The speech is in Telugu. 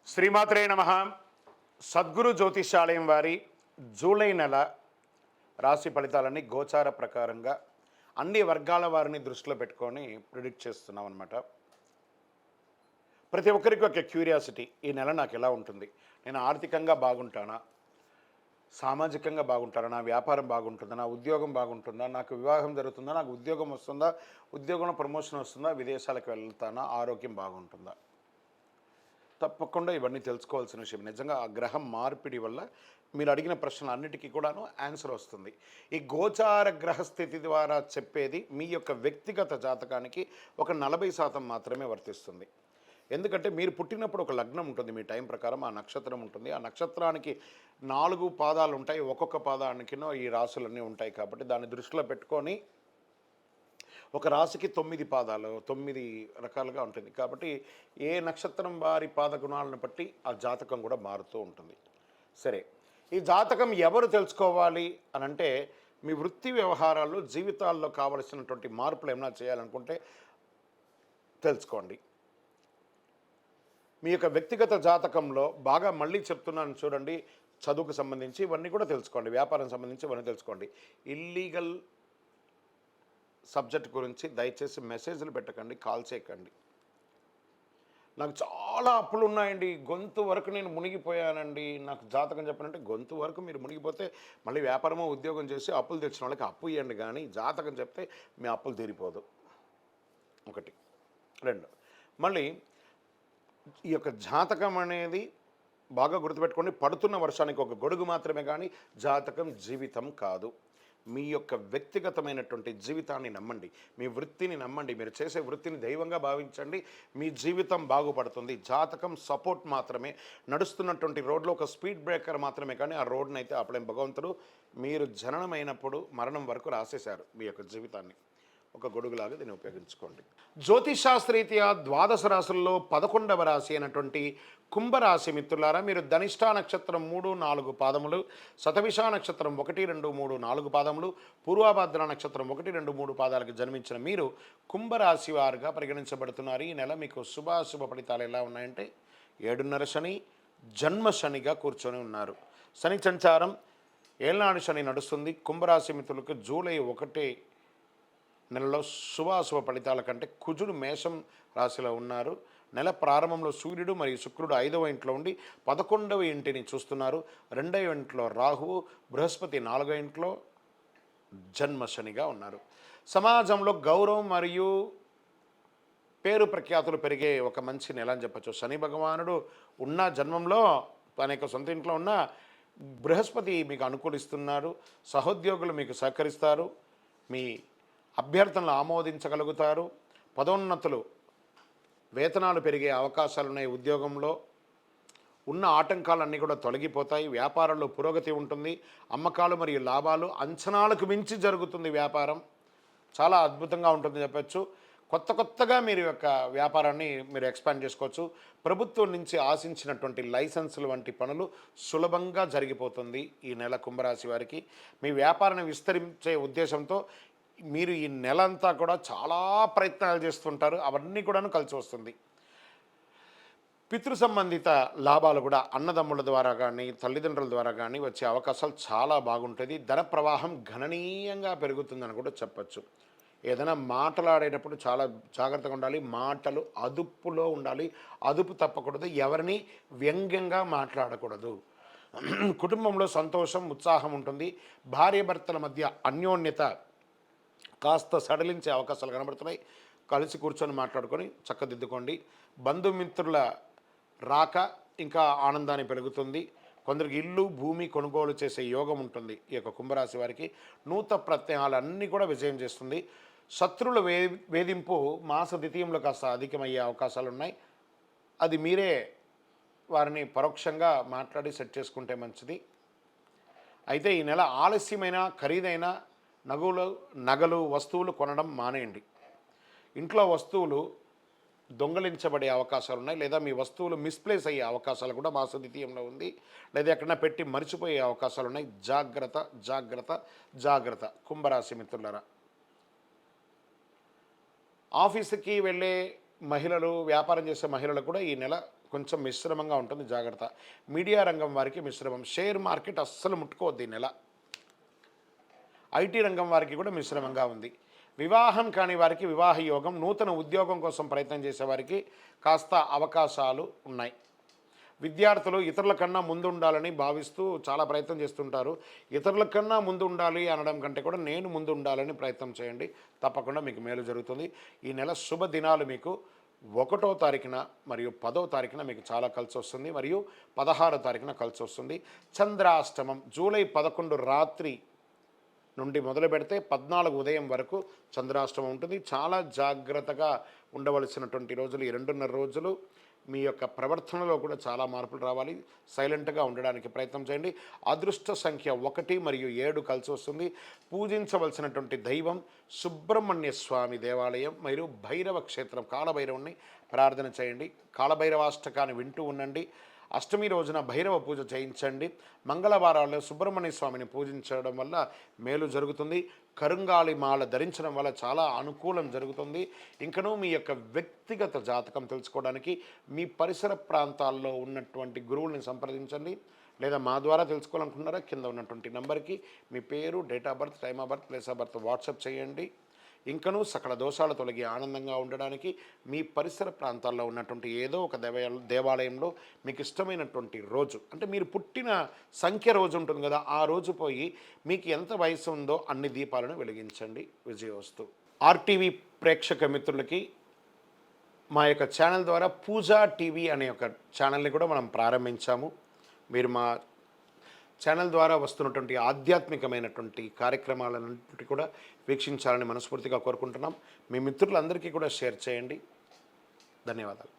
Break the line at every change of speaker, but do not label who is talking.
శ్రీమాత్రే నమ. సద్గురు జ్యోతిషాలయం వారి జూలై నెల రాశి ఫలితాలని గోచార ప్రకారంగా అన్ని వర్గాల వారిని దృష్టిలో పెట్టుకొని ప్రిడిక్ట్ చేస్తున్నాం అనమాట. ప్రతి ఒక్కరికి ఒక క్యూరియాసిటీ, ఈ నెల నాకు ఎలా ఉంటుంది, నేను ఆర్థికంగా బాగుంటానా, సామాజికంగా బాగుంటానా, నా వ్యాపారం బాగుంటుందా, నా ఉద్యోగం బాగుంటుందా, నాకు వివాహం జరుగుతుందా, నాకు ఉద్యోగం వస్తుందా, ఉద్యోగంలో ప్రమోషన్ వస్తుందా, విదేశాలకు వెళ్తానా, ఆరోగ్యం బాగుంటుందా. తప్పకుండా ఇవన్నీ తెలుసుకోవాల్సిన విషయం. నిజంగా ఆ గ్రహం మార్పిడి వల్ల మీరు అడిగిన ప్రశ్నలు అన్నిటికీ కూడాను ఆన్సర్ వస్తుంది. ఈ గోచార గ్రహస్థితి ద్వారా చెప్పేది మీ యొక్క వ్యక్తిగత జాతకానికి ఒక 40% మాత్రమే వర్తిస్తుంది. ఎందుకంటే మీరు పుట్టినప్పుడు ఒక లగ్నం ఉంటుంది, మీ టైం ప్రకారం ఆ నక్షత్రం ఉంటుంది. ఆ నక్షత్రానికి 4 పాదాలు ఉంటాయి, ఒక్కొక్క పాదానికినో ఈ రాశులన్నీ ఉంటాయి. కాబట్టి దాన్ని దృష్టిలో పెట్టుకొని ఒక రాశికి 9 పాదాలు, 9 రకాలుగా ఉంటుంది. కాబట్టి ఏ నక్షత్రం వారి పాదగుణాలను బట్టి ఆ జాతకం కూడా మారుతూ ఉంటుంది. సరే, ఈ జాతకం ఎవరు తెలుసుకోవాలి అని అంటే, మీ వృత్తి వ్యవహారాల్లో జీవితాల్లో కావలసినటువంటి మార్పులు ఏమైనా చేయాలనుకుంటే తెలుసుకోండి. మీ యొక్క వ్యక్తిగత జాతకంలో బాగా మళ్ళీ చెప్తున్నాను చూడండి, చదువుకు సంబంధించి ఇవన్నీ కూడా తెలుసుకోండి, వ్యాపారం సంబంధించి ఇవన్నీ తెలుసుకోండి. ఇల్లీగల్ సబ్జెక్ట్ గురించి దయచేసి మెసేజ్లు పెట్టకండి, కాల్ చేయకండి. నాకు చాలా అప్పులు ఉన్నాయండి, గొంతు వరకు నేను మునిగిపోయానండి, నాకు జాతకం చెప్పనంటే గొంతు వరకు మీరు మునిగిపోతే మళ్ళీ వ్యాపారమో ఉద్యోగం చేసి అప్పులు తెచ్చిన వాళ్ళకి అప్పు ఇవ్వండి, కానీ జాతకం చెప్తే మీ అప్పులు తీరిపోదు. ఒకటి. 2, మళ్ళీ ఈ యొక్క జాతకం అనేది బాగా గుర్తుపెట్టుకోండి, పడుతున్న వర్షానికి ఒక గొడుగు మాత్రమే, కానీ జాతకం జీవితం కాదు. మీ యొక్క వ్యక్తిగతమైనటువంటి జీవితాన్ని నమ్మండి, మీ వృత్తిని నమ్మండి, మీరు చేసే వృత్తిని దైవంగా భావించండి, మీ జీవితం బాగుపడుతుంది. జాతకం సపోర్ట్ మాత్రమే, నడుస్తున్నటువంటి రోడ్లో ఒక స్పీడ్ బ్రేకర్ మాత్రమే, కానీ ఆ రోడ్ని అయితే ఆపలేం భగవంతుడు. మీరు జననమైనప్పుడు మరణం వరకు రాసేశారు మీ యొక్క జీవితాన్ని, ఒక గొడుగులాగా దీన్ని ఉపయోగించుకోండి. జ్యోతిషాస్త్రరీత్యా 12 రాశుల్లో 11వ రాశి అయినటువంటి కుంభరాశి మిత్రులారా, మీరు ధనిష్టా నక్షత్రం 3, 4 పాదములు, శతభిష నక్షత్రం 1, 2, 3, 4 పాదములు, పూర్వభద్ర నక్షత్రం 1, 2, 3 పాదాలకు జన్మించిన మీరు కుంభరాశి వారుగా పరిగణించబడుతున్నారు. ఈ నెల మీకు శుభాశుభ ఫలితాలు ఎలా ఉన్నాయంటే, 7.5 శని, జన్మ శనిగా కూర్చొని ఉన్నారు. శని సంచారం ఏళ్ళనాడు శని నడుస్తుంది. కుంభరాశి మిత్రులకు జూలై 1 నెలలో శుభాశుభ ఫలితాల కంటే కుజుడు మేషం రాశిలో ఉన్నారు. నెల ప్రారంభంలో సూర్యుడు మరియు శుక్రుడు 5వ ఇంట్లో ఉండి 11వ ఇంటిని చూస్తున్నారు. 2వ ఇంట్లో రాహువు, బృహస్పతి 4వ ఇంట్లో జన్మ శనిగా ఉన్నారు. సమాజంలో గౌరవం మరియు పేరు ప్రఖ్యాతులు పెరిగే ఒక మంచి నెల అని చెప్పచ్చు. శని భగవానుడు ఉన్న జన్మంలో తన యొక్క సొంత ఇంట్లో ఉన్న బృహస్పతి మీకు అనుకూలిస్తున్నారు. సహోద్యోగులు మీకు సహకరిస్తారు, మీ అభ్యర్థనలు ఆమోదించగలుగుతారు. పదోన్నతులు, వేతనాలు పెరిగే అవకాశాలున్నాయి. ఉద్యోగంలో ఉన్న ఆటంకాలన్నీ కూడా తొలగిపోతాయి. వ్యాపారంలో పురోగతి ఉంటుంది. అమ్మకాలు మరియు లాభాలు అంచనాలకు మించి జరుగుతుంది. వ్యాపారం చాలా అద్భుతంగా ఉంటుంది చెప్పచ్చు. కొత్తగా మీరు యొక్క వ్యాపారాన్ని మీరు ఎక్స్పాండ్ చేసుకోవచ్చు. ప్రభుత్వం నుంచి ఆశించినటువంటి లైసెన్సులు వంటి పనులు సులభంగా జరిగిపోతుంది ఈ నెల కుంభరాశి వారికి. మీ వ్యాపారాన్ని విస్తరించే ఉద్దేశంతో మీరు ఈ నెలంతా కూడా చాలా ప్రయత్నాలు చేస్తుంటారు, అవన్నీ కూడాను కలిసి వస్తుంది. పితృ సంబంధిత లాభాలు కూడా అన్నదమ్ముల ద్వారా కానీ తల్లిదండ్రుల ద్వారా కానీ వచ్చే అవకాశాలు చాలా బాగుంటుంది. ధన ప్రవాహం గణనీయంగా పెరుగుతుందని కూడా చెప్పచ్చు. ఏదైనా మాట్లాడేటప్పుడు చాలా జాగ్రత్తగా ఉండాలి, మాటలు అదుపులో ఉండాలి, అదుపు తప్పకూడదు, ఎవరిని వ్యంగ్యంగా మాట్లాడకూడదు. కుటుంబంలో సంతోషం, ఉత్సాహం ఉంటుంది. భార్యాభర్తల మధ్య అన్యోన్యత కాస్త సడలించే అవకాశాలు కనబడుతున్నాయి. కలిసి కూర్చొని మాట్లాడుకొని చక్కదిద్దుకోండి. బంధుమిత్రుల రాక ఇంకా ఆనందాన్ని పెరుగుతుంది. కొందరికి ఇల్లు, భూమి కొనుగోలు చేసే యోగం ఉంటుంది ఈ యొక్క కుంభరాశి వారికి. నూతన ప్రత్యయాలు అన్నీ కూడా విజయం చేస్తుంది. శత్రువుల వేధింపు మాస ద్వితీయంలో కాస్త అధికమయ్యే అవకాశాలు ఉన్నాయి. అది మీరే వారిని పరోక్షంగా మాట్లాడి సెట్ చేసుకుంటే మంచిది. అయితే ఈ నెల ఆలస్యమైన ఖరీదైన నగలు వస్తువులు కొనడం మానేయండి. ఇంట్లో వస్తువులు దొంగలించబడే అవకాశాలు ఉన్నాయి, లేదా మీ వస్తువులు మిస్ప్లేస్ అయ్యే అవకాశాలు కూడా మాస ద్వితీయంలో ఉంది, లేదా ఎక్కడన్నా పెట్టి మర్చిపోయే అవకాశాలు ఉన్నాయి. జాగ్రత్త జాగ్రత్త జాగ్రత్త కుంభరాశి మిత్రులారా. ఆఫీసుకి వెళ్ళే మహిళలు, వ్యాపారం చేసే మహిళలకు కూడా ఈ నెల కొంచెం మిశ్రమంగా ఉంటుంది, జాగ్రత్త. మీడియా రంగం వారికి మిశ్రమం. షేర్ మార్కెట్ అస్సలు ముట్టుకోవద్దు ఈ నెల. ఐటీ రంగం వారికి కూడా మిశ్రమంగా ఉంది. వివాహం కాని వారికి వివాహ యోగం, నూతన ఉద్యోగం కోసం ప్రయత్నం చేసేవారికి కాస్త అవకాశాలు ఉన్నాయి. విద్యార్థులు ఇతరుల కన్నా ముందు ఉండాలని భావిస్తూ చాలా ప్రయత్నం చేస్తుంటారు. ఇతరుల కన్నా ముందు ఉండాలి అనడం కంటే కూడా నేను ముందు ఉండాలని ప్రయత్నం చేయండి, తప్పకుండా మీకు మేలు జరుగుతుంది. ఈ నెల శుభ దినాలు మీకు 1వ తారీఖున మరియు 10వ తారీఖున మీకు చాలా కలిసి వస్తుంది, మరియు 16వ తారీఖున కలిసి వస్తుంది. చంద్రాష్టమం జూలై 11 రాత్రి నుండి మొదలు పెడితే 14 ఉదయం వరకు చంద్రాష్టమం ఉంటుంది. చాలా జాగ్రత్తగా ఉండవలసినటువంటి రోజులు ఈ 2.5 రోజులు. మీ యొక్క ప్రవర్తనలో కూడా చాలా మార్పులు రావాలి. సైలెంట్గా ఉండడానికి ప్రయత్నం చేయండి. అదృష్ట సంఖ్య 1 మరియు 7 కలిసి వస్తుంది. పూజించవలసినటువంటి దైవం సుబ్రహ్మణ్య స్వామి దేవాలయం మరియు భైరవ క్షేత్రం, కాలభైరవుని ప్రార్థన చేయండి. కాలభైరవాష్టకాన్ని వింటూ ఉండండి. అష్టమి రోజున భైరవ పూజ చేయించండి. మంగళవారాల్లో సుబ్రహ్మణ్య స్వామిని పూజించడం వల్ల మేలు జరుగుతుంది. కరుంగాలి మాల ధరించడం వల్ల చాలా అనుకూలం జరుగుతుంది. ఇంకనూ మీ యొక్క వ్యక్తిగత జాతకం తెలుసుకోవడానికి మీ పరిసర ప్రాంతాల్లో ఉన్నటువంటి గురువుల్ని సంప్రదించండి. లేదా మా ద్వారా తెలుసుకోవాలనుకుంటున్నారా, కింద ఉన్నటువంటి నెంబర్కి మీ పేరు, date of birth, time of birth, place of birth WhatsApp చేయండి. ఇంకనూ సకల దోషాలు తొలగి ఆనందంగా ఉండడానికి మీ పరిసర ప్రాంతాల్లో ఉన్నటువంటి ఏదో ఒక దేవాలయంలో మీకు ఇష్టమైనటువంటి రోజు, అంటే మీరు పుట్టిన సంఖ్య రోజు ఉంటుంది కదా, ఆ రోజు పోయి మీకు ఎంత వయసు ఉందో అన్ని దీపాలను వెలిగించండి. విజయోస్తు. ఆర్టీవీ ప్రేక్షక మిత్రులకి మా యొక్క ఛానల్ ద్వారా పూజా టీవీ అనే ఒక ఛానల్ని కూడా మనం ప్రారంభించాము. మీరు మా ఛానల్ ద్వారా వస్తున్నటువంటి ఆధ్యాత్మికమైనటువంటి కార్యక్రమాలన్నింటి కూడా వీక్షించాలని మనస్ఫూర్తిగా కోరుకుంటున్నాం. మీ మిత్రులందరికీ కూడా షేర్ చేయండి. ధన్యవాదాలు.